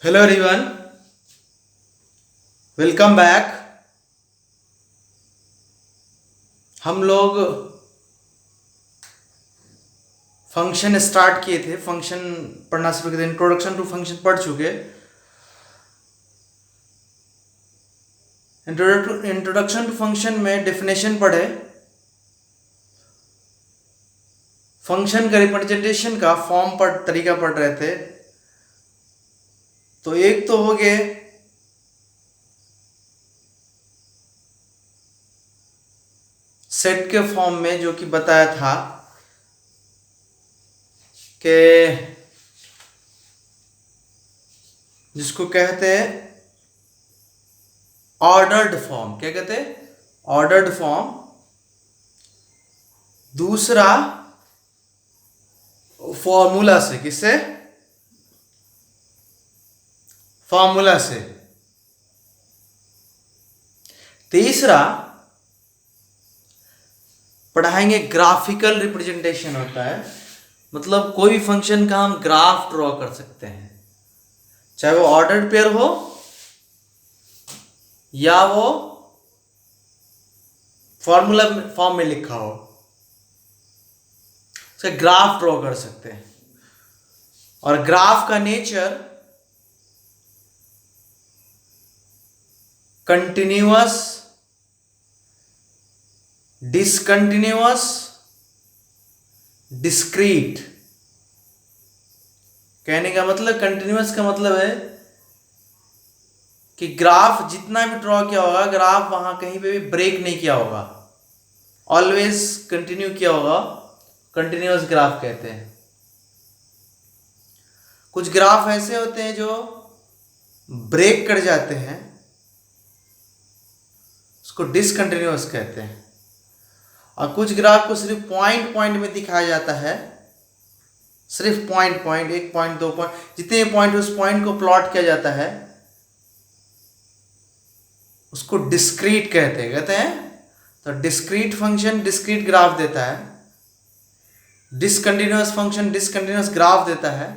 Hello everyone, welcome back. हम लोग function start किए थे, फंक्शन पढ़ना शुरू किए थे, इंट्रोडक्शन टू फंक्शन पढ़ चुके। इंट्रोडक्शन टू फंक्शन में डेफिनेशन पढ़े, फंक्शन का रिप्रेजेंटेशन का फॉर्म पढ़ तरीका पढ़ रहे थे। तो एक तो हो गए सेट के फॉर्म में, जो कि बताया था कि जिसको कहते हैं ऑर्डर्ड फॉर्म। क्या कहते हैं? Ordered form. दूसरा फॉर्मूला से, किससे? फॉर्मूला से। तीसरा पढ़ाएंगे ग्राफिकल रिप्रेजेंटेशन होता है, मतलब कोई भी फंक्शन का हम ग्राफ ड्रॉ कर सकते हैं, चाहे वो ऑर्डर्ड पेयर हो या वो फॉर्मूला फॉर्म में लिखा हो, उसका ग्राफ ड्रॉ कर सकते हैं। और ग्राफ का नेचर कंटिन्यूअस, डिसकंटिन्यूअस, डिस्क्रीट। कहने का मतलब, कंटिन्यूअस का मतलब है कि ग्राफ जितना भी ड्रॉ किया होगा, ग्राफ वहां कहीं पे भी ब्रेक नहीं किया होगा, ऑलवेज कंटिन्यू किया होगा, कंटिन्यूअस ग्राफ कहते हैं। कुछ ग्राफ ऐसे होते हैं जो ब्रेक कर जाते हैं, उसको डिसकंटिन्यूअस कहते हैं। और कुछ ग्राफ को सिर्फ पॉइंट पॉइंट में दिखाया जाता है, सिर्फ पॉइंट पॉइंट, एक पॉइंट, दो पॉइंट, जितने पॉइंट उस पॉइंट को प्लॉट किया जाता है, उसको डिस्क्रीट कहते हैं। तो डिस्क्रीट फंक्शन डिस्क्रीट ग्राफ देता है, डिसकंटिन्यूअस फंक्शन डिसकंटिन्यूअस ग्राफ देता है,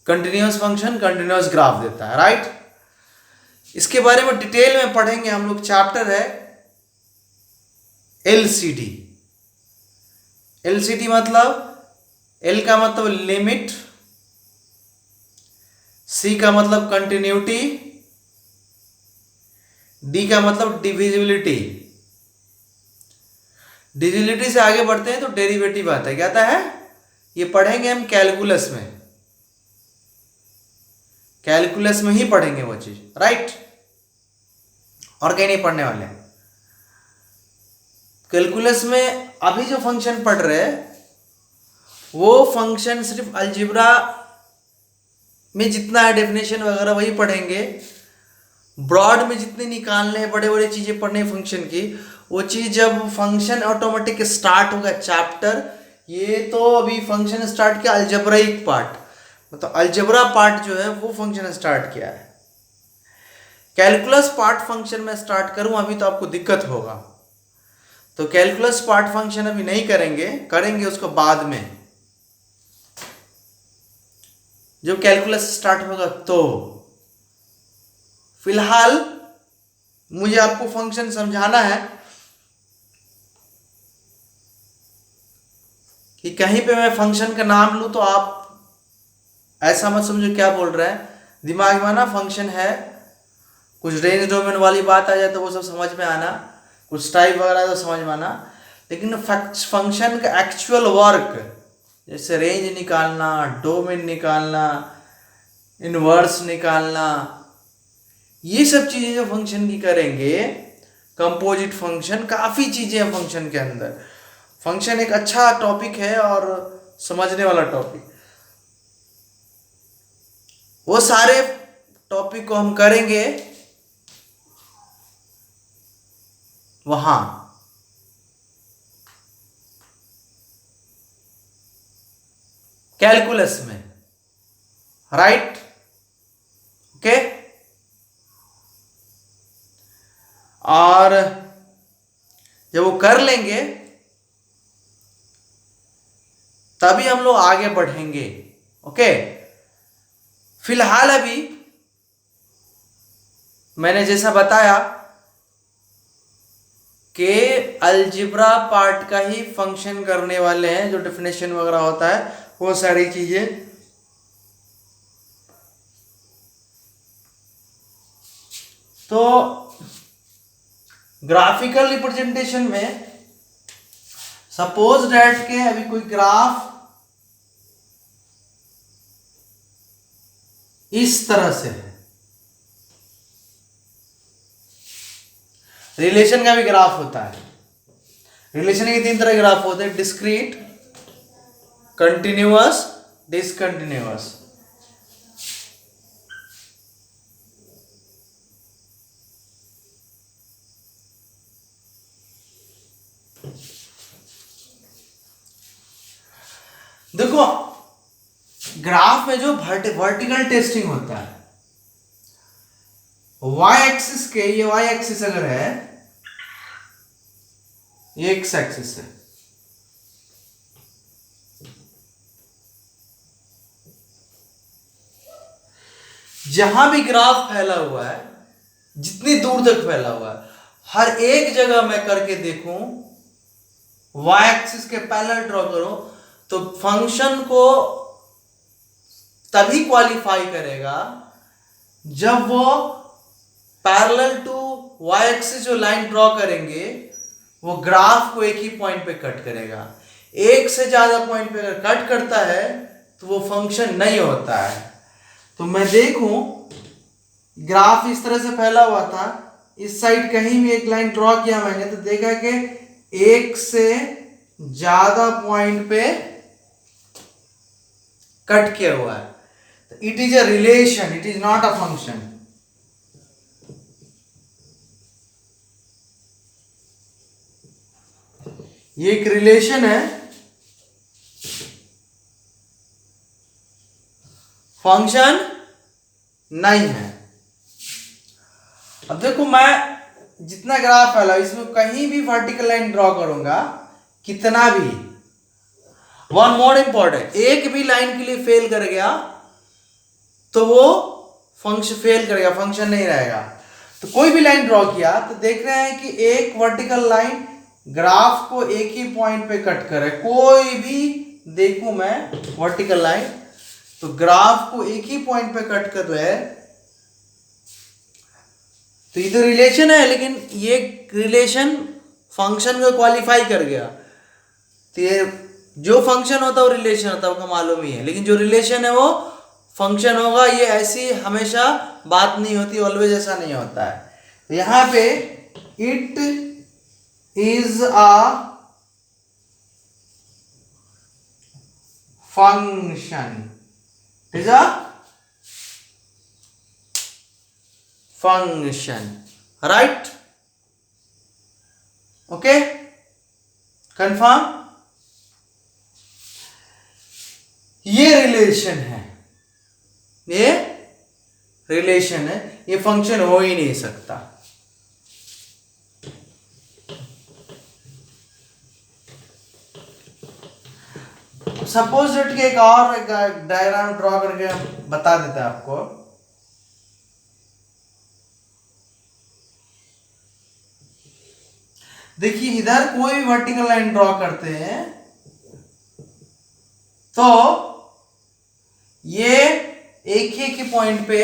कंटिन्यूअस फंक्शन कंटिन्यूअस ग्राफ देता है, राइट। इसके बारे में डिटेल में पढ़ेंगे हम लोग। चैप्टर है एलसीडी। एलसीडी मतलब, एल का मतलब लिमिट, सी का मतलब कंटिन्यूटी, डी का मतलब डिविजिबिलिटी। डिविजिबिलिटी से आगे बढ़ते हैं तो डेरिवेटिव आता है। क्या आता है? ये पढ़ेंगे हम कैलकुलस में, कैलकुलस में ही पढ़ेंगे वो चीज, राइट। और कहीं नहीं पढ़ने वाले। कैलकुलस में अभी जो फंक्शन पढ़ रहे हैं, वो फंक्शन सिर्फ अलजेब्रा में जितना है डेफिनेशन वगैरह वही पढ़ेंगे। ब्रॉड में जितने निकालने हैं, बड़े बड़े चीजें पढ़ने हैं फंक्शन की, वो चीज जब फंक्शन ऑटोमेटिक स्टार्ट होगा चैप्टर। ये तो अभी फंक्शन स्टार्ट किया अलजेब्राइक पार्ट, मतलब अलजेब्रा पार्ट जो है वो फंक्शन स्टार्ट किया है। कैलकुलस पार्ट फंक्शन में स्टार्ट करूं अभी तो आपको दिक्कत होगा, तो कैलकुलस पार्ट फंक्शन अभी नहीं करेंगे, करेंगे उसको बाद में, जब कैलकुलस स्टार्ट होगा। तो फिलहाल मुझे आपको फंक्शन समझाना है कि कहीं पे मैं फंक्शन का नाम लूं तो आप ऐसा मत समझो क्या बोल रहे हैं, दिमाग में आना फंक्शन है, कुछ रेंज डोमेन वाली बात आ जाए तो वो सब समझ में आना, कुछ टाइप वगैरह तो समझ में आना, लेकिन फंक्शन का एक्चुअल वर्क, जैसे रेंज निकालना, डोमेन निकालना, इनवर्स निकालना, ये सब चीजें जो फंक्शन की करेंगे, कंपोजिट फंक्शन, काफी चीजें हैं फंक्शन के अंदर। फंक्शन एक अच्छा टॉपिक है और समझने वाला टॉपिक। वो सारे टॉपिक को हम करेंगे वहां, कैलकुलस में, राइट। ओके। और जब वो कर लेंगे तभी हम लोग आगे बढ़ेंगे। ओके। फिलहाल अभी मैंने जैसा बताया कि अलजेब्रा पार्ट का ही फंक्शन करने वाले हैं, जो डेफिनेशन वगैरह होता है वो सारी चीजें। तो ग्राफिकल रिप्रेजेंटेशन में सपोज डैट के अभी कोई ग्राफ इस तरह से है, रिलेशन का भी ग्राफ होता है। रिलेशन के 3 तरह ग्राफ होते हैं, डिस्क्रीट, कंटिन्यूअस, डिसकंटिन्यूअस। देखो ग्राफ में जो वर्टिकल टेस्टिंग होता है, वाई एक्सिस के, ये वाई एक्सिस अगर है, ये एक्स एक्सिस है, जहां भी ग्राफ फैला हुआ है, जितनी दूर तक फैला हुआ है, हर एक जगह मैं करके देखूं, वाई एक्सिस के पैरेलल ड्रॉ करो, तो फंक्शन को तभी क्वालिफाई करेगा जब वो पैरेलल टू वाई एक्सिस जो लाइन ड्रॉ करेंगे वो ग्राफ को एक ही पॉइंट पे कट करेगा। एक से ज्यादा पॉइंट पे अगर कट करता है तो वो फंक्शन नहीं होता है। तो मैं देखूं ग्राफ इस तरह से फैला हुआ था, इस साइड कहीं भी एक लाइन ड्रॉ किया मैंने तो देखा कि एक से ज्यादा पॉइंट पे कट किया हुआ है। It is a relation, it is not a function. ये एक रिलेशन है, फंक्शन नहीं है। अब देखो मैं जितना ग्राफ फैला इसमें कहीं भी वर्टिकल लाइन ड्रॉ करूंगा, कितना भी, वन मोर इंपॉर्टेंट, एक भी लाइन के लिए फेल कर गया तो वो फंक्शन फेल करेगा, फंक्शन नहीं रहेगा। तो कोई भी लाइन ड्रॉ किया तो देख रहे हैं कि एक वर्टिकल लाइन ग्राफ को एक ही पॉइंट पे कट करे। कोई भी देखूं मैं वर्टिकल लाइन तो ग्राफ को एक ही पॉइंट पे कट कर रहा है, तो ये तो रिलेशन है, लेकिन ये रिलेशन फंक्शन को क्वालिफाई कर गया। तो ये जो फंक्शन होता है वो रिलेशन होता है, वो मालूम ही है, लेकिन जो रिलेशन है वो फंक्शन होगा। ये ऐसी हमेशा बात नहीं होती, ऑलवेज ऐसा नहीं होता है। तो यहां पे it is a function, is a function, right? Okay, confirm? ये रिलेशन है, ये रिलेशन है, ये फंक्शन हो ही नहीं सकता। सपोज दैट के एक और डायग्राम ड्रॉ करके बता देते हैं आपको। देखिए इधर कोई भी वर्टिकल लाइन ड्रॉ करते हैं तो ये एक ही पॉइंट पे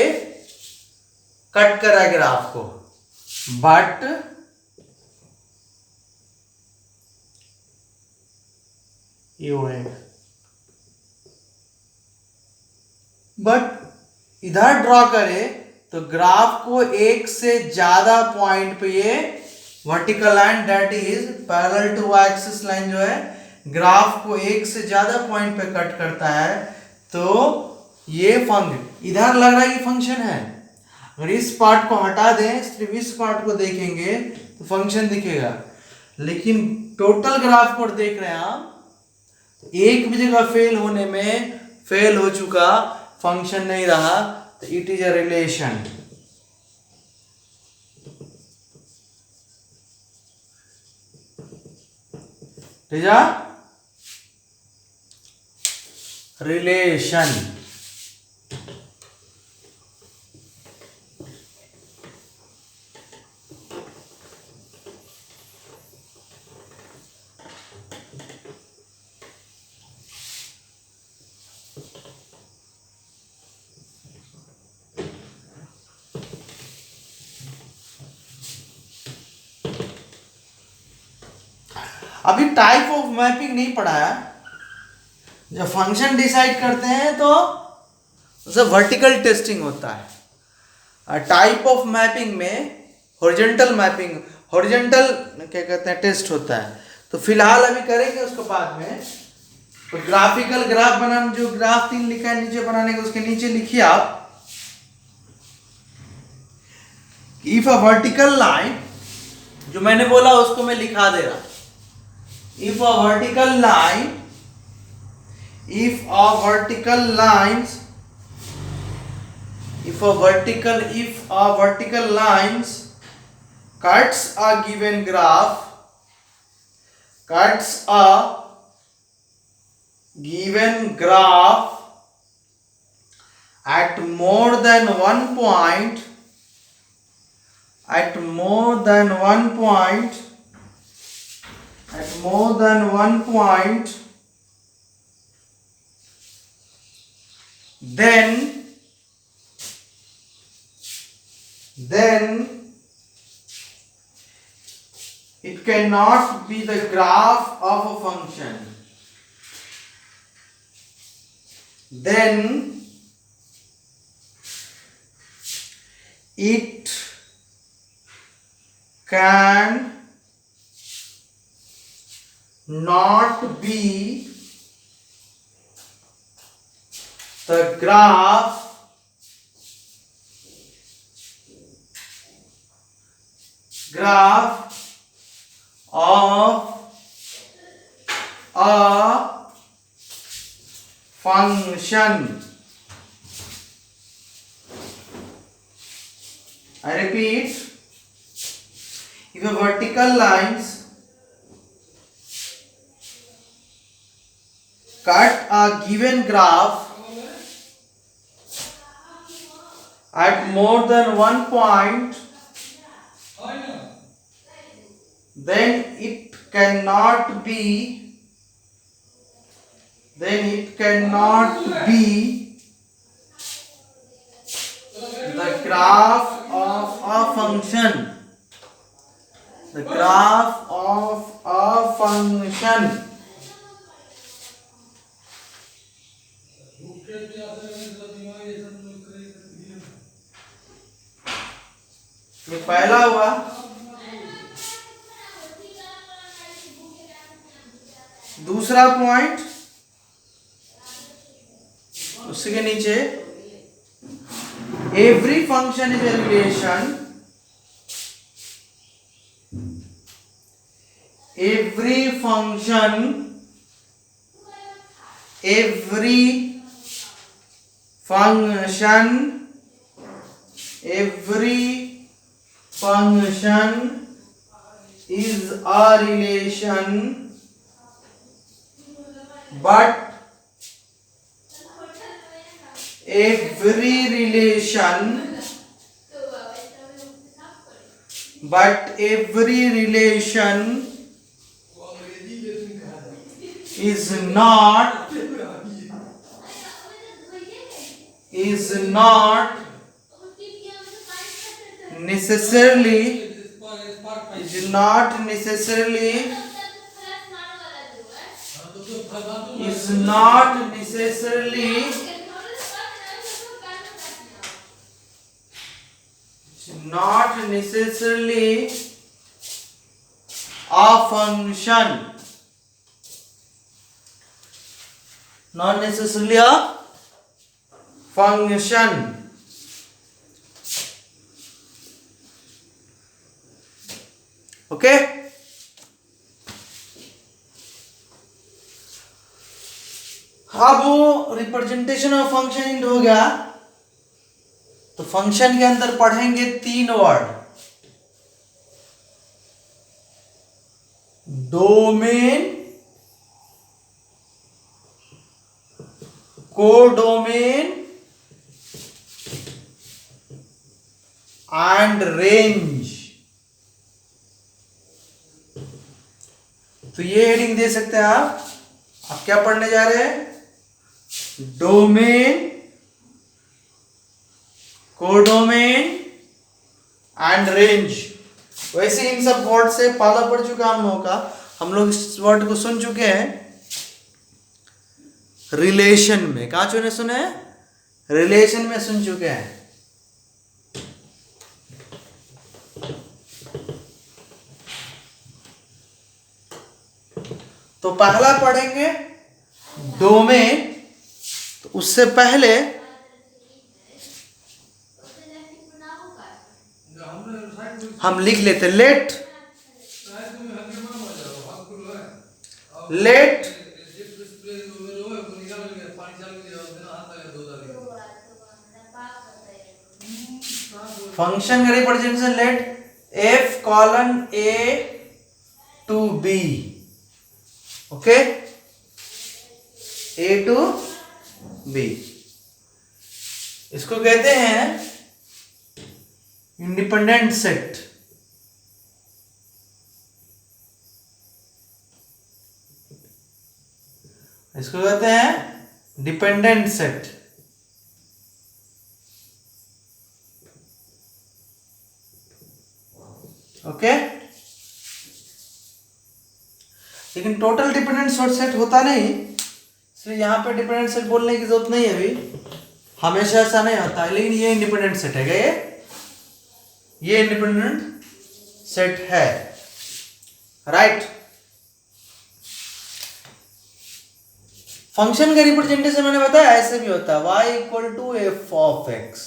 कट करा ग्राफ को, बट ये होएगा, बट इधर ड्रॉ करे तो ग्राफ को एक से ज्यादा पॉइंट पे ये vertical line that is parallel to y axis line जो है ग्राफ को एक से ज्यादा पॉइंट पे कट करता है, तो ये फंक्शन इधर लग रहा है कि फंक्शन है। अगर इस पार्ट को हटा दें, सिर्फ इस पार्ट को देखेंगे तो फंक्शन दिखेगा, लेकिन टोटल ग्राफ को देख रहे हैं आप, एक भी जगह फेल होने में फेल हो चुका, फंक्शन नहीं रहा, तो इट इज अ रिलेशन। ठीक है, रिलेशन। अभी टाइप ऑफ मैपिंग नहीं पढ़ाया। जब फंक्शन डिसाइड करते हैं तो उसे वर्टिकल टेस्टिंग होता है। टाइप ऑफ मैपिंग में हॉरिजॉन्टल मैपिंग, हॉरिजॉन्टल क्या कहते हैं टेस्ट होता है। तो फिलहाल अभी करेंगे उसको बाद में। तो ग्राफिकल ग्राफ बनाना, जो ग्राफ 3 लिखा है नीचे बनाने का, उसके नीचे लिखिए आप इफ अ वर्टिकल लाइन, जो मैंने बोला उसको मैं लिखा दे रहा। If a vertical line, if a vertical lines, if a vertical lines cuts a given graph, cuts a given graph at more than one point, at more than one point, at more than one point, then it cannot be the graph of a function. Then it can not be the graph of a function. I repeat, if a vertical lines cut a given graph at more than one point, then it cannot be the graph of a function. The graph of a function. ये पहला हुआ। दूसरा point उसके नीचे, every function is a relation, every function is a relation, but every relation is not necessarily a function. Not necessarily a function. Okay अब वो representation of function end हो गया। तो फंक्शन के अंदर पढ़ेंगे 3 word, domain, codomain and range. तो ये हेडिंग दे सकते हैं आप क्या पढ़ने जा रहे हैं? Domain, codomain and range. वैसे इन सब वर्ड से पाला पड़ चुका हम लोगों का। हम लोग इस वर्ड को सुन चुके हैं रिलेशन में। कहाँ चुने सुने हैं? रिलेशन में सुन चुके हैं। तो पहला पढ़ेंगे डोमेन। तो उससे पहले हम लिख लेते लेट फंक्शन का representation let f colon A to B. Okay, A to B, इसको कहते हैं इंडिपेंडेंट सेट। इसको कहते हैं डिपेंडेंट सेट। ओके, लेकिन टोटल डिपेंडेंट सेट होता नहीं, इसलिए यहां पे डिपेंडेंट सेट बोलने की जरूरत नहीं है अभी, हमेशा ऐसा नहीं होता है। लेकिन ये इंडिपेंडेंट सेट है क्या? ये इंडिपेंडेंट सेट है, राइट। फंक्शन का रिप्रेजेंटेशन मैंने बताया ऐसे भी होता है, y equal to f of x,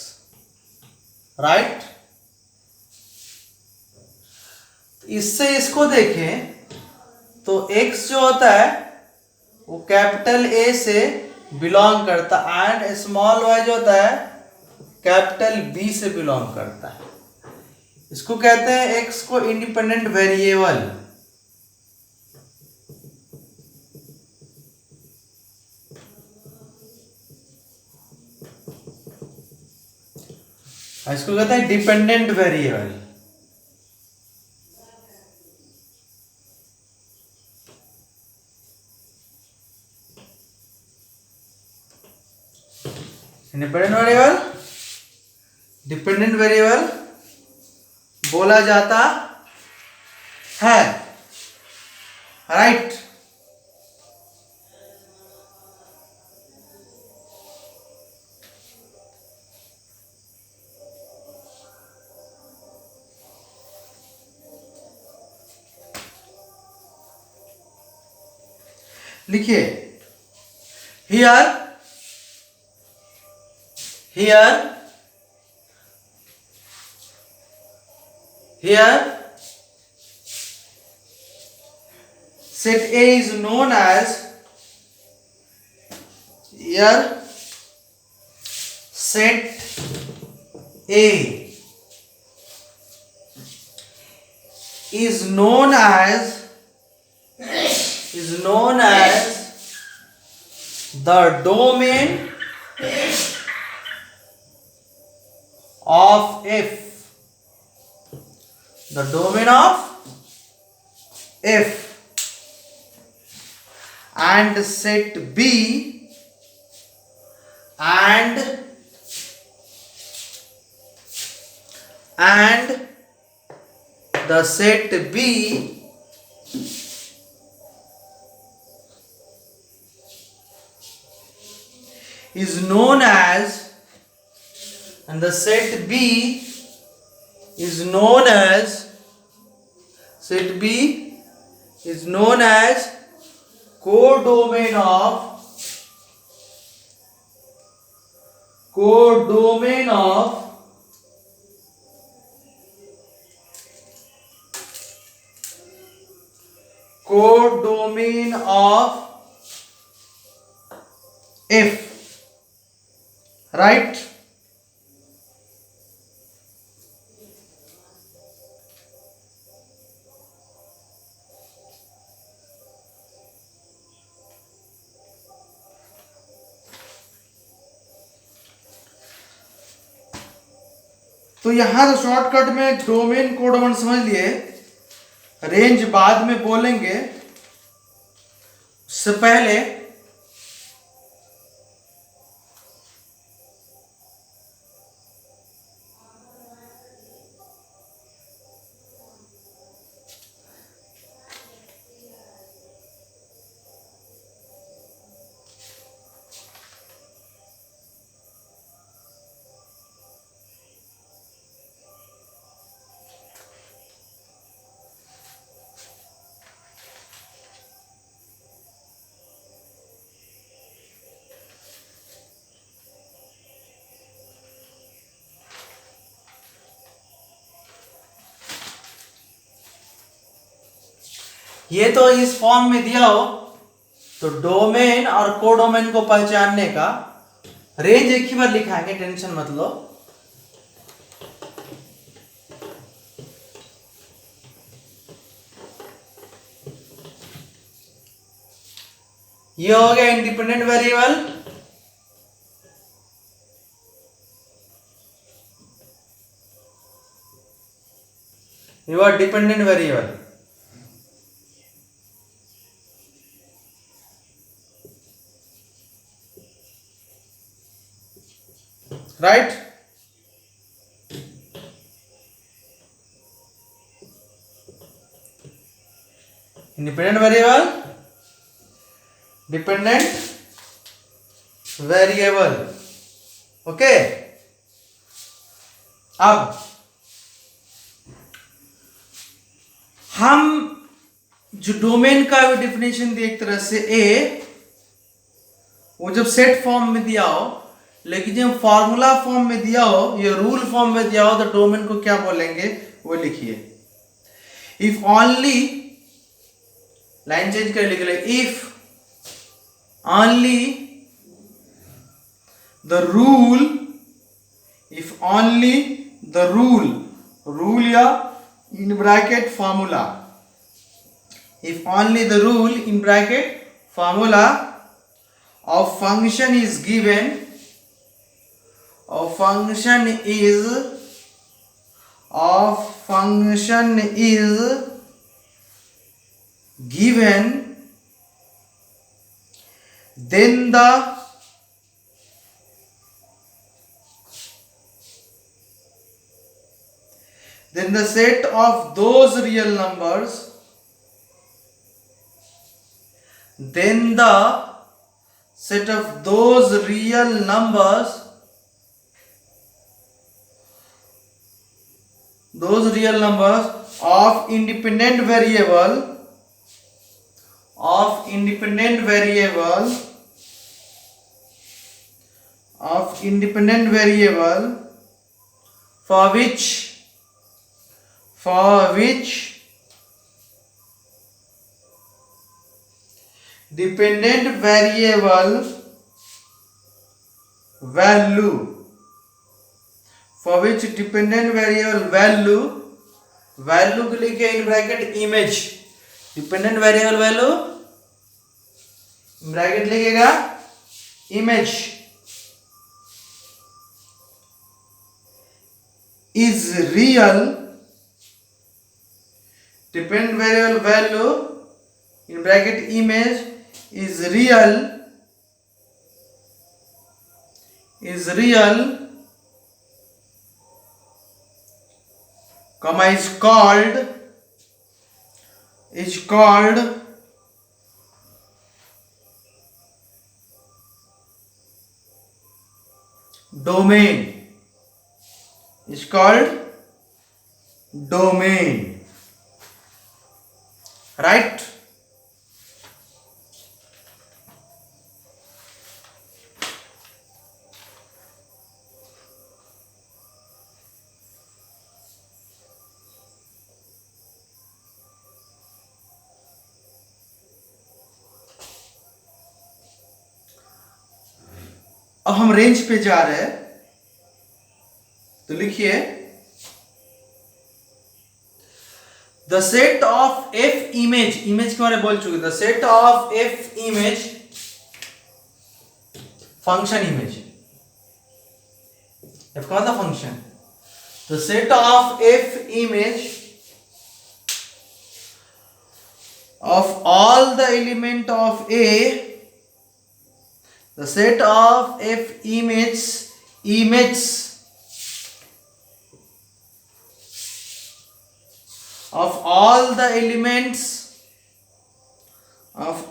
right. इससे इसको देखें तो x जो होता है वो कैपिटल A से बिलोंग करता है, एंड स्मॉल y जो होता है कैपिटल B से बिलोंग करता है। इसको कहते हैं x को इंडिपेंडेंट वेरिएबल। इसको कहते हैं dependent variable. Independent variable, dependent variable बोला जाता है, राइट। लिखिए here set A is known as set A is known as the domain of F. The domain of F, and set B and the set B is known as, and the set B is known as, set B is known as codomain of F, right। तो यहां तो shortcut में domain code one समझ लिए, range बाद में बोलेंगे। उससे पहले ये तो इस फॉर्म में दिया हो तो डोमेन और कोडोमेन को पहचानने का रेंज एक ही बार लिखाएंगे, टेंशन मत लो। ये हो गया इंडिपेंडेंट वेरिएबल, ये हुआ dependent variable. Right, independent variable, dependent variable. Okay, अब हम जो डोमेन का डेफिनेशन दिया एक तरह से वो जब सेट फॉर्म में दिया हो, लेकिन जब फॉर्मूला फॉर्म में दिया हो या रूल फॉर्म में दिया हो तो डोमेन को क्या बोलेंगे वो लिखिए। इफ ओनली, लाइन चेंज कर लिख ले, if only the rule, if only the rule या in bracket formula, if only the rule in bracket formula of function is given, of function is given, then the set of those real numbers, then the set of those real numbers, of independent variable, for which dependent variable value, value के लिखे in bracket image, dependent variable value bracket लिखिएगा image, is real, dependent variable value in bracket image is real, comma is called domain, is called domain, right? अब हम range पे जा रहे हैं तो लिखिए the set of F image, image के बारे में बोल चुके, the set of F image function image, F का मतलब function, the set of F image of all the element of A, the set of F images of all the elements of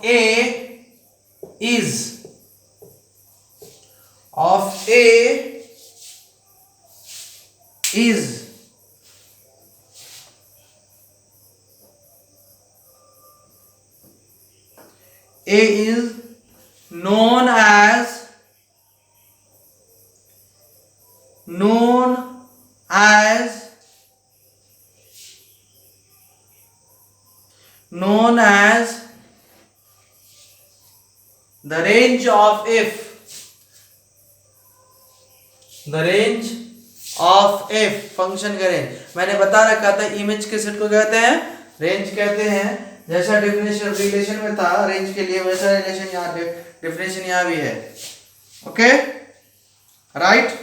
A is known the range of F, the range of F function का range, मैंने बता रखा था image के set को कहते हैं range कहते हैं। जैसा डेफिनेशन रिलेशन में था रेंज के लिए, वैसा रिलेशन यहाँ डेफिनेशन यहाँ भी है। Okay right.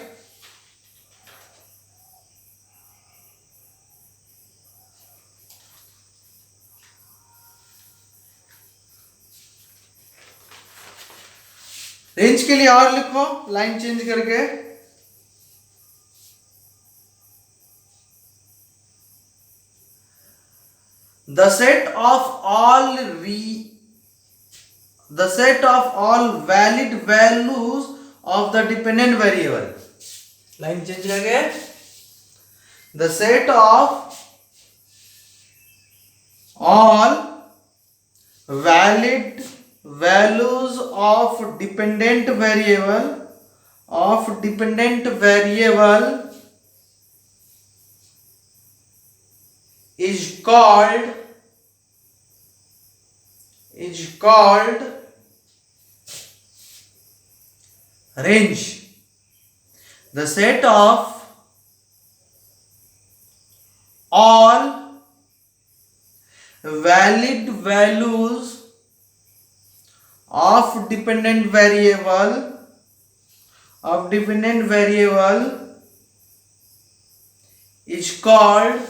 रेंज के लिए और लिखो लाइन चेंज करके, the set of all valid values of the dependent variable, line change करके, the set of all valid values of dependent variable is called range. The set of all valid values of dependent variable is called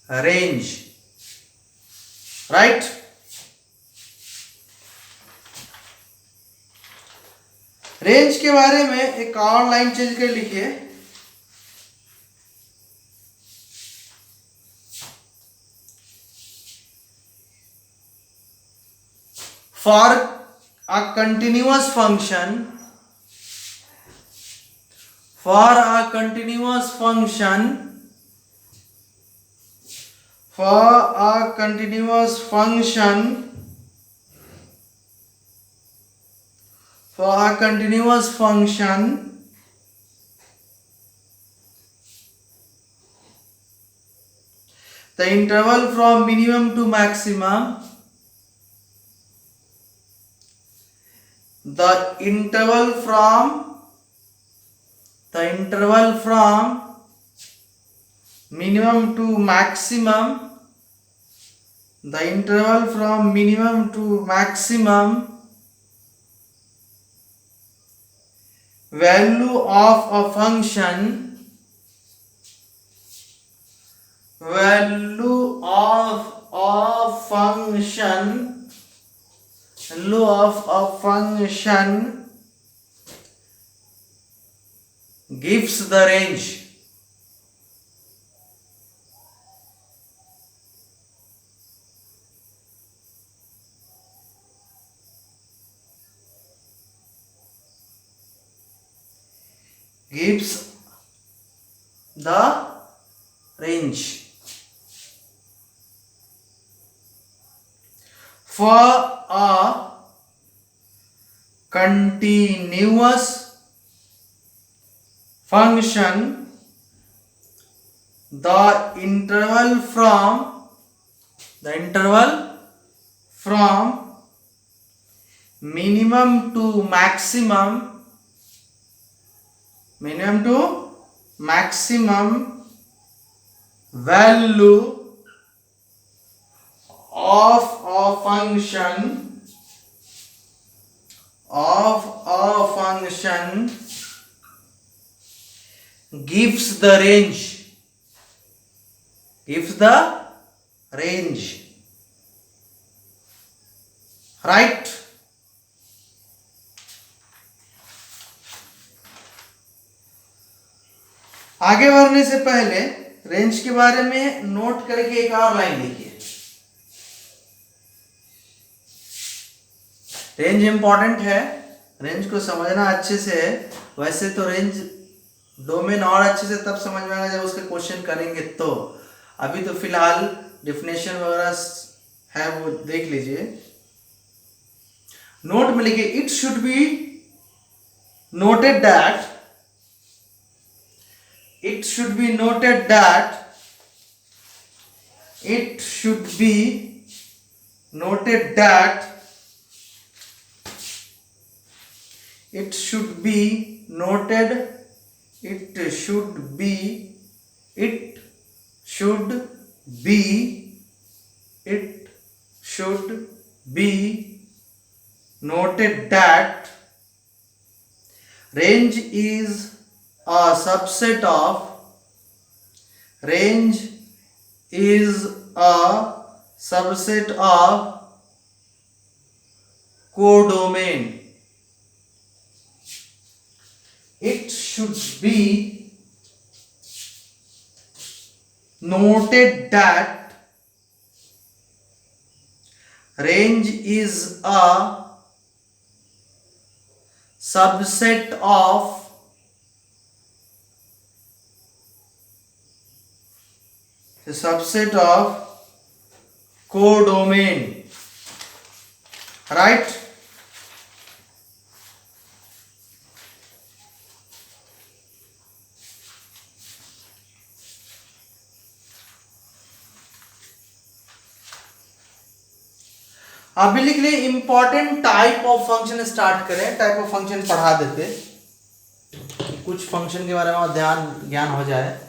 range, right? Range के बारे में एक और line change कर लिखिए, for a continuous function the interval from minimum to maximum, the interval from minimum to maximum value of a function gives the range. For a continuous function, the interval from minimum to maximum value of a function gives the range, right? आगे बढ़ने से पहले range के बारे में note करके एक और लाइन लिखिए। रेंज इंपॉर्टेंट है, रेंज को समझना अच्छे से है। वैसे तो रेंज डोमेन और अच्छे से तब समझ में आएगा जब उसके क्वेश्चन करेंगे, तो अभी तो फिलहाल डेफिनेशन वगैरह है वो देख लीजिए। नोट में लिखिए, it should be noted that it should be noted, it should be, it should be, it should be noted that range is a subset of, range is a subset of codomain. It should be noted that range is a subset of codomain, right? अभी लिख लिए important type of function start करें, type of function पढ़ा देते, कुछ function के बारे में ज्ञान हो जाए।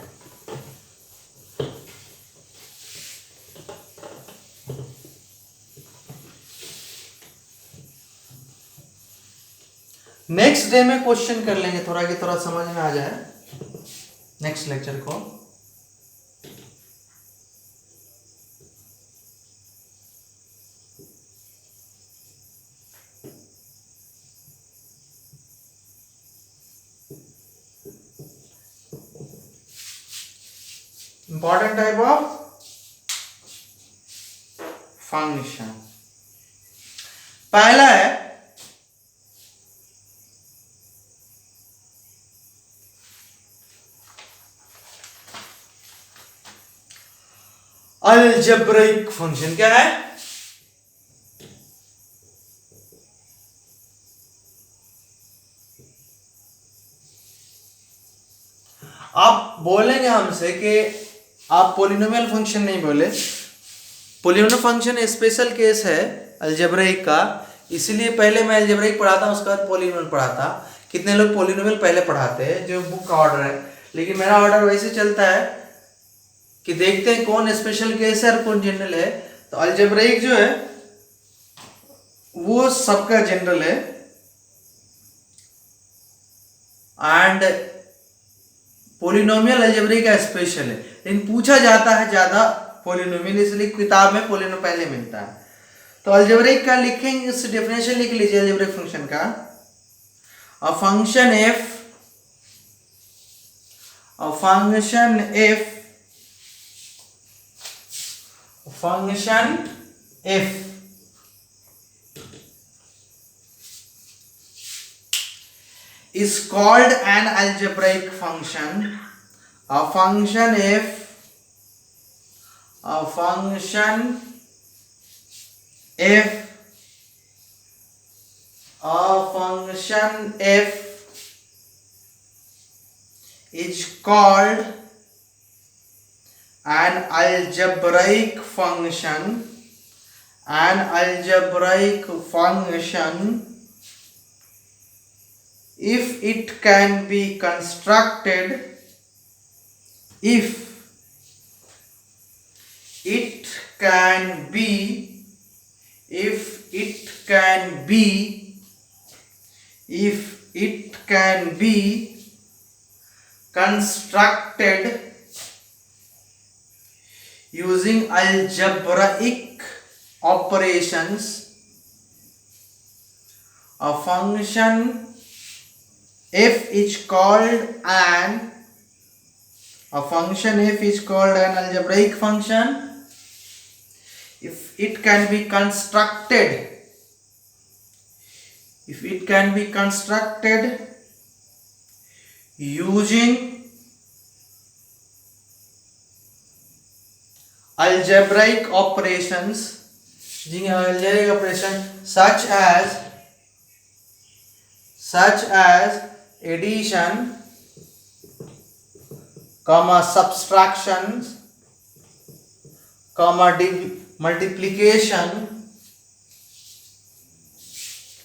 नेक्स्ट डे में क्वेश्चन कर लेंगे थोड़ा कि थोड़ा समझ में आ जाए नेक्स्ट लेक्चर को। इंपॉर्टेंट टाइप ऑफ फंक्शन, पहला है अलजेब्रिक फंक्शन। क्या है? आप बोलेंगे हमसे कि आप पोलिनोमियल फंक्शन नहीं बोले, पोलिनोमियल फंक्शन स्पेशल केस है अलजेब्रिक का, इसलिए पहले मैं अलजेब्रिक पढ़ाता हूं, उसके बाद पोलिनोमियल पढ़ाता। कितने लोग पोलिनोमियल पहले पढ़ाते हैं, जो बुक का ऑर्डर है, लेकिन मेरा ऑर्डर वैसे चलता है कि देखते हैं कौन स्पेशल केस है और कौन जनरल है। तो अलजेब्रिक जो है वो सबका जनरल है एंड पोलिनोमियल अलजेब्रिक का स्पेशल है, लेकिन पूछा जाता है ज्यादा पोलिनोमियल, इसलिए किताब में पोलिनोमियल पहले मिलता है। तो अलजेब्रिक का लिखेंगे, इस डेफिनेशन लिख लीजिए अलजेब्रिक फंक्शन का। A function F, a function F, function F is called an algebraic function. A function f, a function f, a function f is called an algebraic function. An algebraic function if it can be constructed, if it can be, if it can be, if it can be constructed using algebraic operations, a function f is called an, a function f is called an algebraic function if it can be constructed, if it can be constructed using algebraic operations, such as addition, comma subtraction, comma multiplication,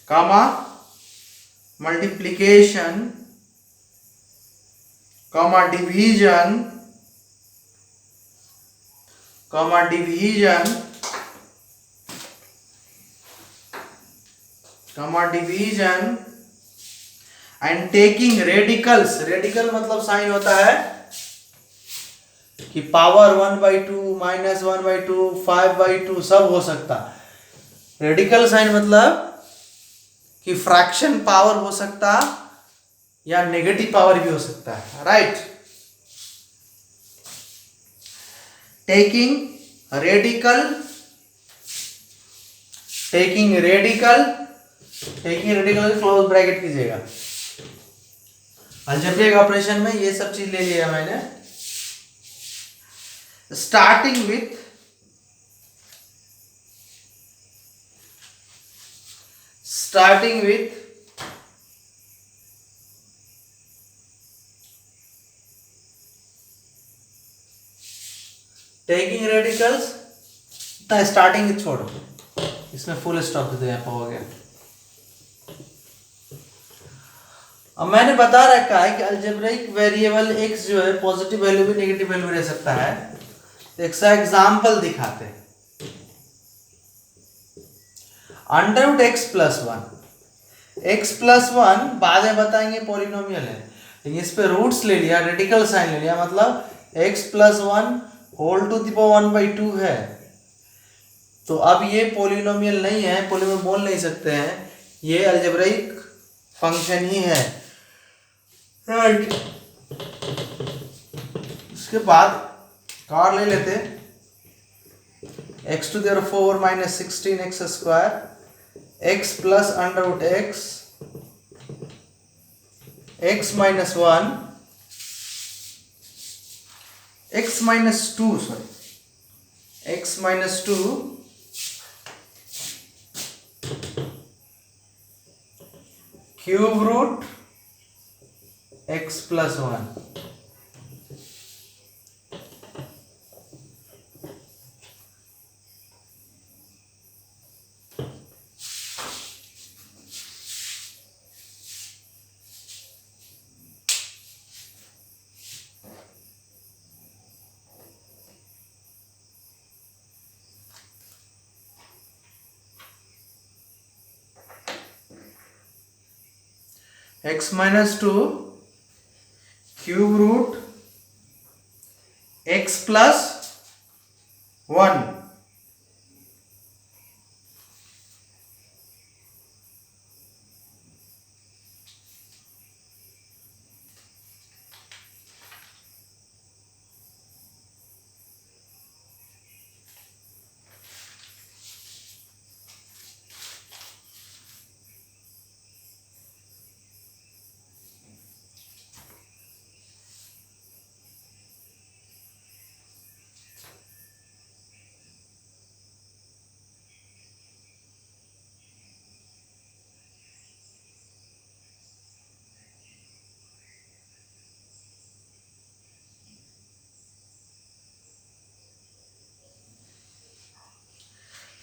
comma multiplication comma division and taking radicals. Radical मतलब sign होता है कि power 1/2 -1/2 5/2 सब हो सकता। Radical sign मतलब कि fraction power हो सकता या नेगेटिव पावर भी हो सकता है, right. Taking radical close bracket कीजिएगा। अलजेब्रिक ऑपरेशन में ये सब चीज ले लिया मैंने। Starting with taking radicals, starting छोड़ो, इसमें फुल स्टॉप दे दो, यहाँ पर हो गया। अब मैंने बता रखा है कि अलजेब्रिक वेरिएबल x जो है पॉजिटिव वैल्यू भी नेगेटिव वैल्यू रह सकता है। तो एक सा एग्जाम्पल दिखाते हैं। अंडर x प्लस वन बाद में बताएंगे पॉलिनोमियल है, लेकिन इस पे रूट्स ले लिया, रेडिकल साइन ले लिया, मतलब x plus 1 whole to the power 1/2 है। तो अब ये पॉलिनोमियल नहीं है, पॉलिनोमियल बोल नहीं सकते हैं, ये अलजेब्रिक फंक्शन ही है, राइट। उसके बाद कार ले लेते, x to the power 4 minus 16x square x plus under root x minus 1 x minus 2 cube root x plus 1। x minus 2 cube root x plus 1।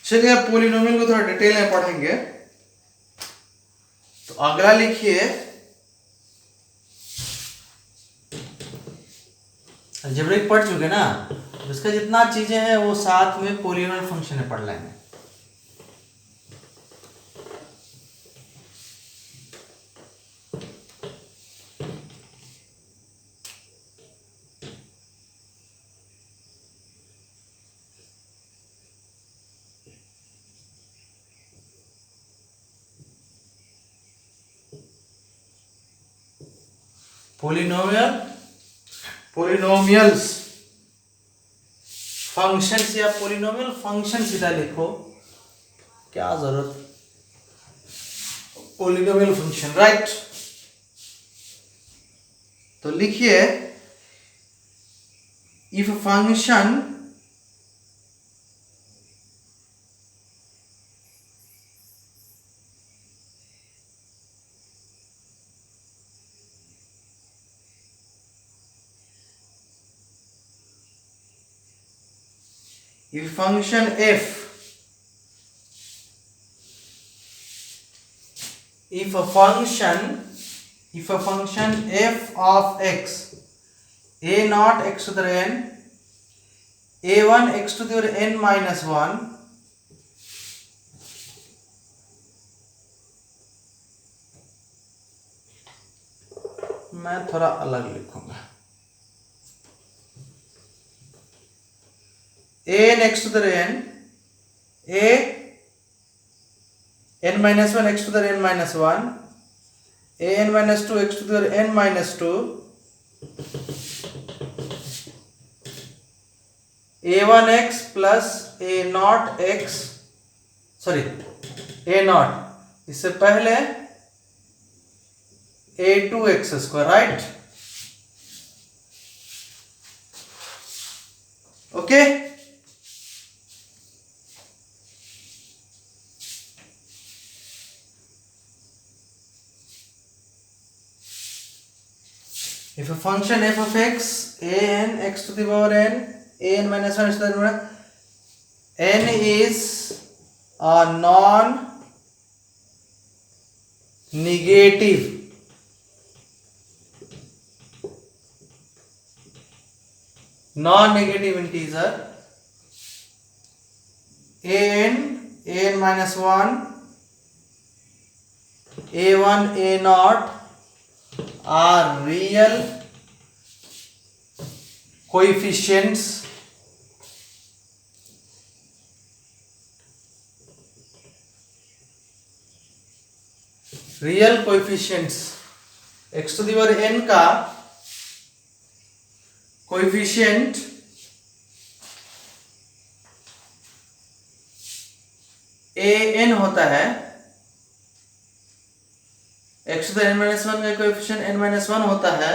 चलिए अब पॉलिनोमियल को थोड़ा डिटेल में पढ़ेंगे। तो अगला लिखिए, अलजेब्रिक पढ़ चुके ना, इसका जितना चीजें हैं वो साथ में पॉलिनोमियल फंक्शन में पढ़ लेंगे। पॉलिनोमियल्स फंक्शंस या पॉलिनोमियल फंक्शन सीधा लिखो, क्या जरूरत, पॉलिनोमियल फंक्शन, राइट। तो लिखिए, if function f if a function f of x, a naught x to the n, a1 x to the n minus 1, मैं थोड़ा अलग लिखूंगा, a n x to the n, a n minus 1 x to the n minus 1, a n minus 2 x to the n minus 2, a1x plus a naught x, sorry a naught, इससे पहले a2x square, right? Okay, if a function f of x, a n x to the power n, a n minus 1 x to the power n is a non-negative integer, a n minus 1, a1, a naught are real coefficients x to the power n का coefficient an होता है, x to the n minus 1 का coefficient n minus 1 होता है,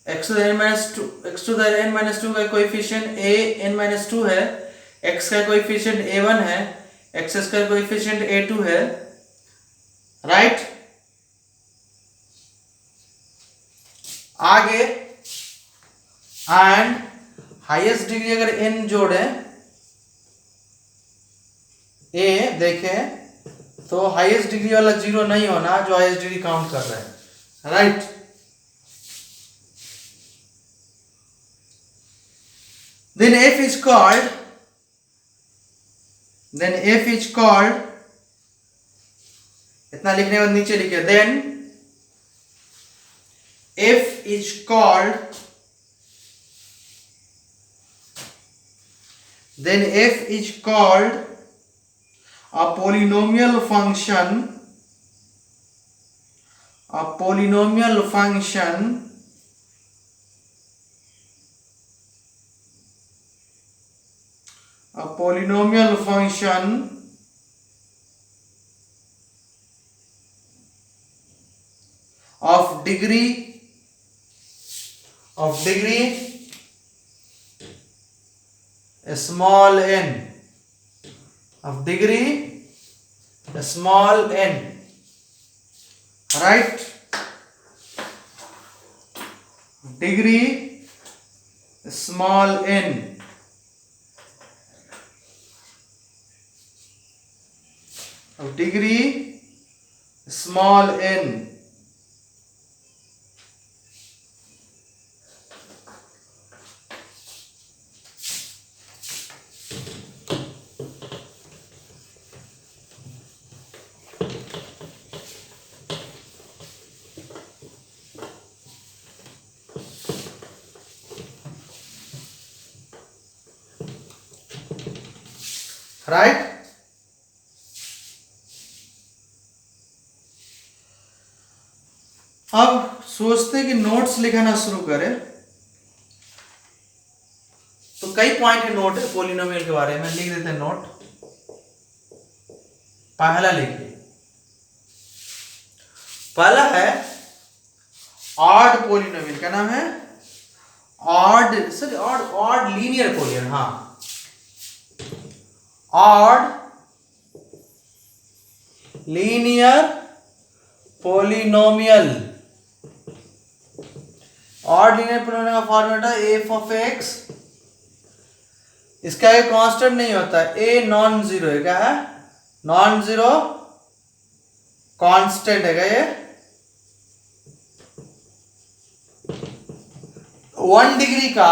x to the n minus 2 का coefficient a n minus 2 है, x का coefficient a1 है, x का कोएफिशिएंट a2 है, राइट? आगे एंड हाईएस्ट डिग्री अगर n जोड़े a देखें तो हाईएस्ट डिग्री वाला जीरो नहीं होना जो हाईएस्ट डिग्री काउंट कर रहे हैं, right? then f is called इतना लिखने के बाद नीचे लिखिए, then f is called a polynomial function of degree small n, right? Degree small n, of degree small n, right? अब सोचते कि नोट्स लिखना शुरू करें, तो कई पॉइंट है नोट है पॉलिनोमियल के बारे में, लिख देते हैं नोट। पहला लिखिए, पहला है ऑड पॉलिनोमियल, क्या नाम है? ऑड लीनियर पॉलिनोमियल, हाँ, odd linear polynomial. Odd linear polynomial का फॉर्मूला एफ ऑफ एक्स इसका ये कांस्टेंट नहीं होता, ए नॉन जीरो है, क्या है, नॉन जीरो कांस्टेंट है क्या ये। 1 डिग्री का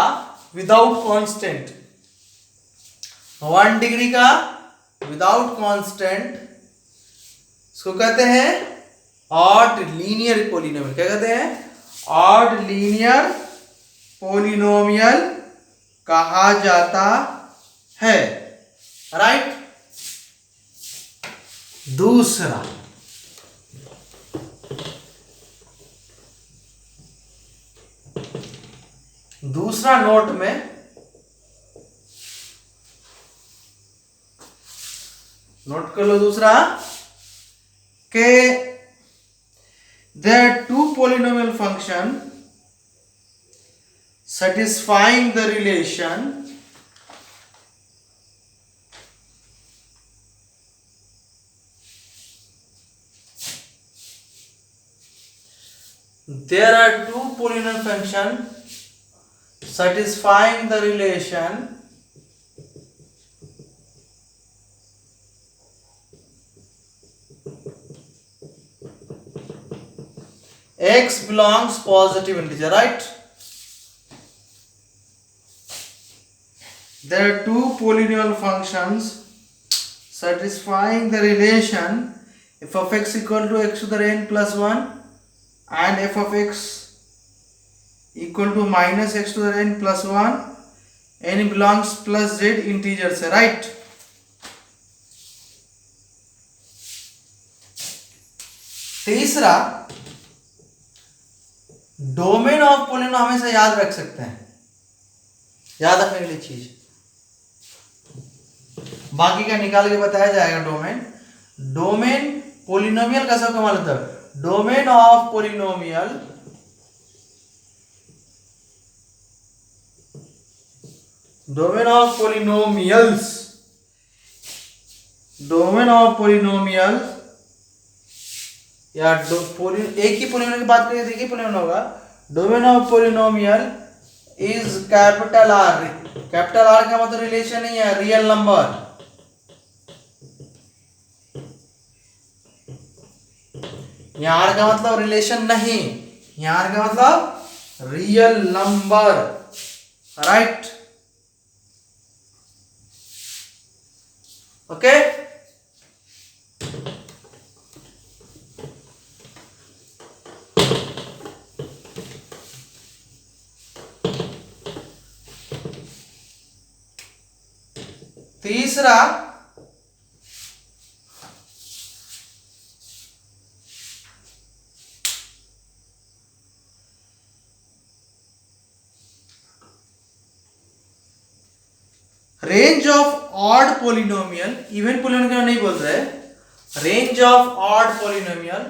विदाउट कांस्टेंट, 1 डिग्री का विदाउट कांस्टेंट इसको कहते हैं ऑड लीनियर पोलिनोमियल। क्या कहते हैं, ऑड लीनियर पोलिनोमियल कहा जाता है, राइट। दूसरा, दूसरा नोट में नोट कर लो, दूसरा के there are two polynomial function satisfying the relation there are two polynomial function satisfying the relation x belongs positive integer, right? There are two polynomial functions satisfying the relation f of x equal to x to the n plus 1 and f of x equal to minus x to the n plus 1, n belongs plus z integers है, right? तीसरा, domain of polynomial हमेशा याद रख सकते हैं, याद रखने के लिए चीज, बाकी का निकाल के बताया जाएगा। डोमेन, डोमेन पोलिनोमियल का सबका मतलब, domain of polynomial domain of polynomials, domain of polynomial या एक ही पोलिनोमियल की बात करें, देखिए पोलिनोमियल होगा, domain of polynomial is capital R. Capital R का मतलब रिलेशन नहीं है, रियल नंबर। यहां आर का मतलब रिलेशन नहीं, यहां आर का मतलब रियल नंबर, राइट। ओके, तीसरा, range of odd polynomial, even polynomial नहीं बोल रहे, range of odd polynomial,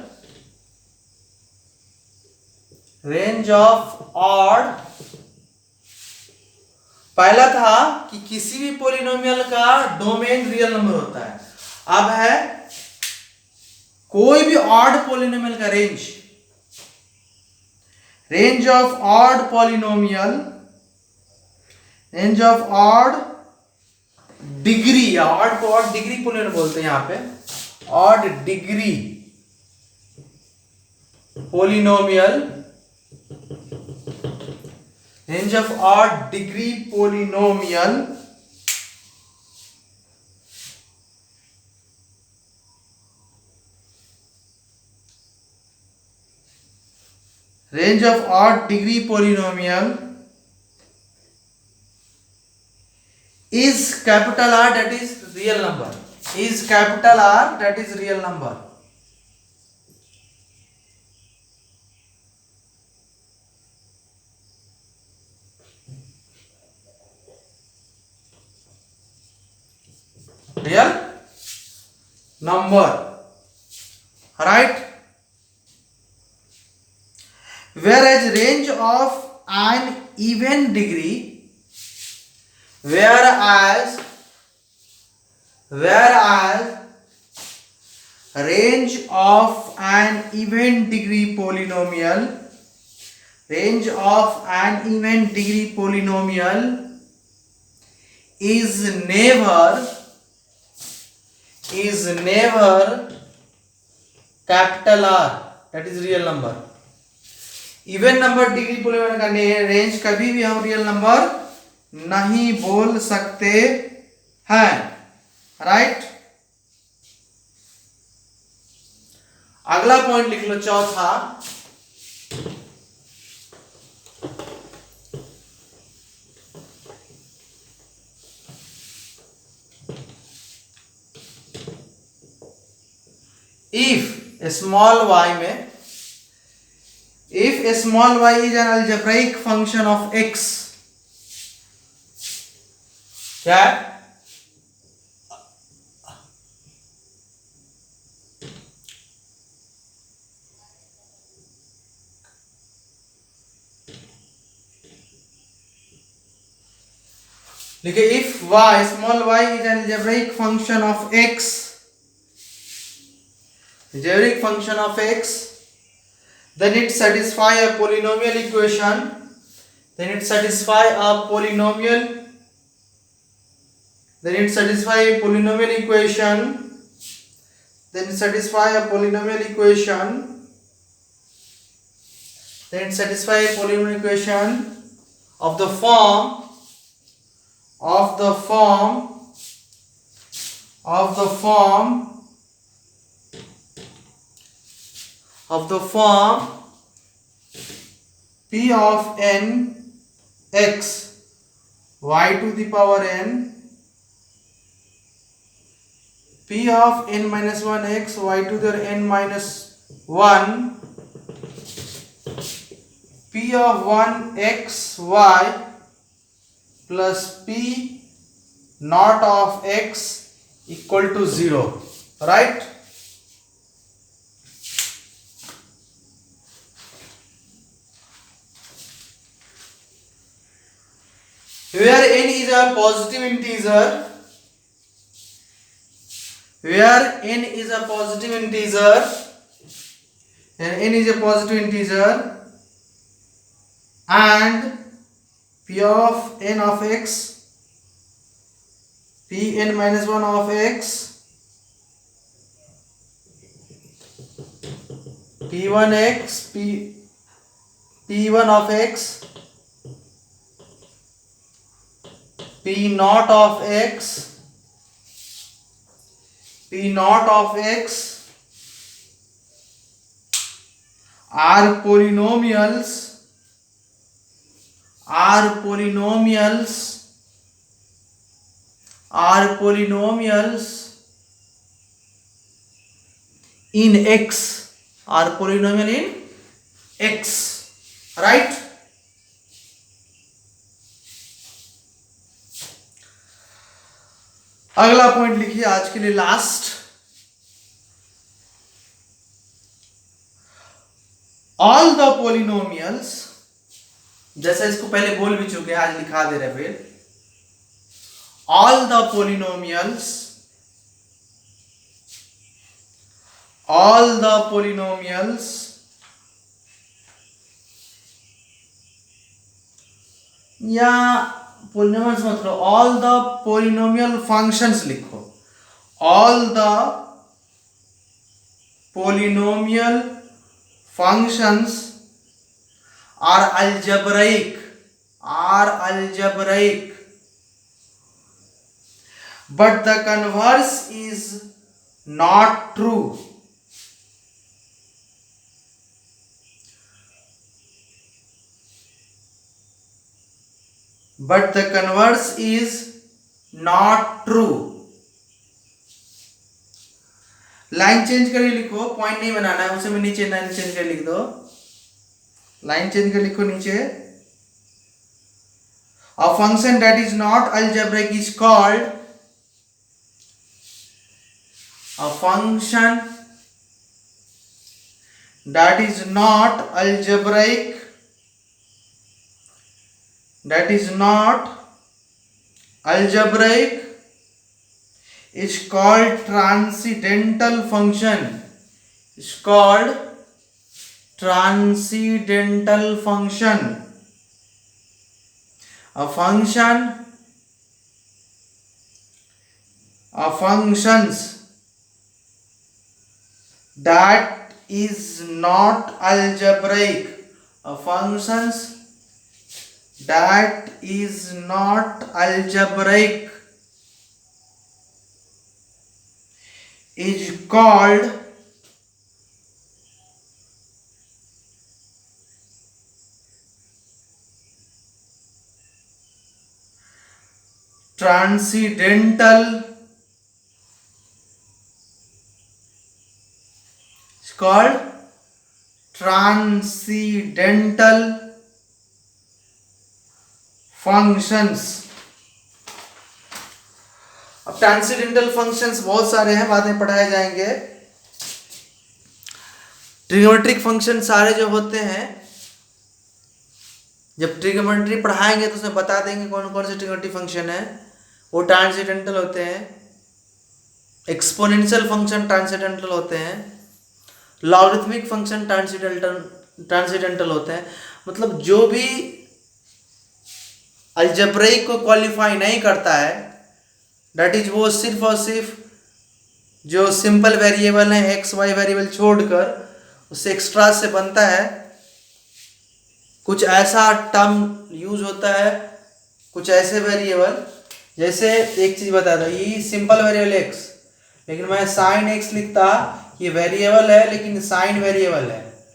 range of odd, पहला था कि किसी भी पोलिनोमियल का डोमेन रियल नंबर होता है, अब है कोई भी ऑड पोलिनोमियल का range, range of odd polynomial, range of odd degree, या ऑड को ऑड डिग्री पोलिनोमियल बोलते हैं, यहां पे odd degree polynomial, range of odd degree polynomial range of odd degree polynomial is capital R, that is real number, is capital R, that is real number. Real number, right? Whereas range of an even degree, whereas range of an even degree polynomial, range of an even degree polynomial is never capital R, that is real number. Even number degree polynomial का range कभी भी हम real number नहीं बोल सकते हैं, right. अगला point लिख लो, चौथा, if a small y में, if a small y is an algebraic function of x, क्या है? देखिए, if y, small y is an algebraic function of x, algebraic function of x, then it satisfy a polynomial equation, then it satisfy a polynomial, then it satisfy a polynomial equation, then it satisfy a polynomial equation, then it satisfy a polynomial equation of the form p of n x y to the power n, p of n minus 1 x y to the n minus 1, p of 1 x y plus p naught of x equal to 0, right? Where n is a positive integer, where n is a positive integer, and n is a positive integer, and p of n of x, p n minus 1 of x, p1 x, p1 of x, p naught of x, p naught of x are polynomials in x, are polynomial in x, right? अगला point लिखिए आज के लिए last, all the polynomials, जैसा इसको पहले बोल भी चुके हैं, आज लिखा दे रहे फिर, ऑल द पोलिनोमियल्स या पोलिनोमियल्स मत लो, ऑल द पोलिनोमियल फंक्शंस लिखो, all the polynomial functions are algebraic, but the converse is not true. But the converse is not true. Line change करके लिखो, पॉइंट नहीं बनाना है, उसे में नीचे लाइन चेंज कर लिख दो, लाइन चेंज कर लिखो नीचे, a function that is not algebraic is called, a function that is not algebraic, is called transcendental function, is called transcendental function. A function functions that is not algebraic, functions that is not algebraic is called transcendental, it's called transcendental functions. अब transcendental functions बहुत सारे हैं, बाद में पढ़ाए जाएंगे. Trigonometric function सारे जो होते हैं, जब ट्रिग्नोमेट्री पढ़ाएंगे तो उसमें बता देंगे कौन कौन से ट्रिग्नोमेट्रिक फंक्शन है, वो ट्रांसेंडेंटल होते हैं. एक्सपोनेंशियल फंक्शन ट्रांसेंडेंटल होते हैं. लॉगरिथमिक फंक्शन ट्रांसेंडेंटल होते हैं. मतलब जो भी अलजेब्रिक को क्वालिफाई नहीं करता है, दैट इज वो सिर्फ और सिर्फ जो सिंपल वेरिएबल है एक्स वाई वेरिएबल छोड़कर उससे एक्स्ट्रा से बनता है, कुछ ऐसा टर्म यूज होता है, कुछ ऐसे वेरिएबल, जैसे एक चीज बता दो, ये सिंपल वेरिएबल एक्स, लेकिन मैं साइन एक्स लिखता, ये वेरिएबल है लेकिन साइन वेरिएबल है,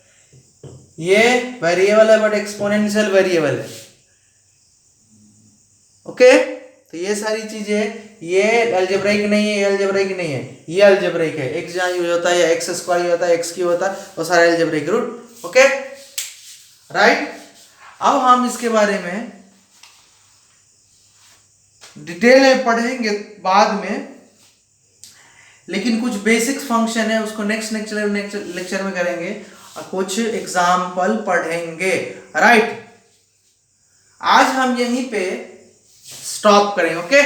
ये वेरिएबल है बट एक्सपोनेंशियल वेरिएबल है. ओके, तो ये सारी चीजें, ये अलजेब्रिक नहीं है, ये अलजेब्रिक नहीं है, ये अलजेब्रिक है. एक्स जहाँ यूज होता है या एक्स स्क्वायर यूज होता है, एक्स क्यूब होता है, वो सारा अलजेब्रिक रूट. Okay right. अब हम इसके बारे में डिटेल में पढ़ेंगे बाद में, लेकिन कुछ बेसिक फंक्शन है उसको नेक्स्ट लेक्चर में करेंगे और कुछ एग्जाम्पल पढ़ेंगे. राइट, आज हम यहीं पे स्टॉप करें. ओके.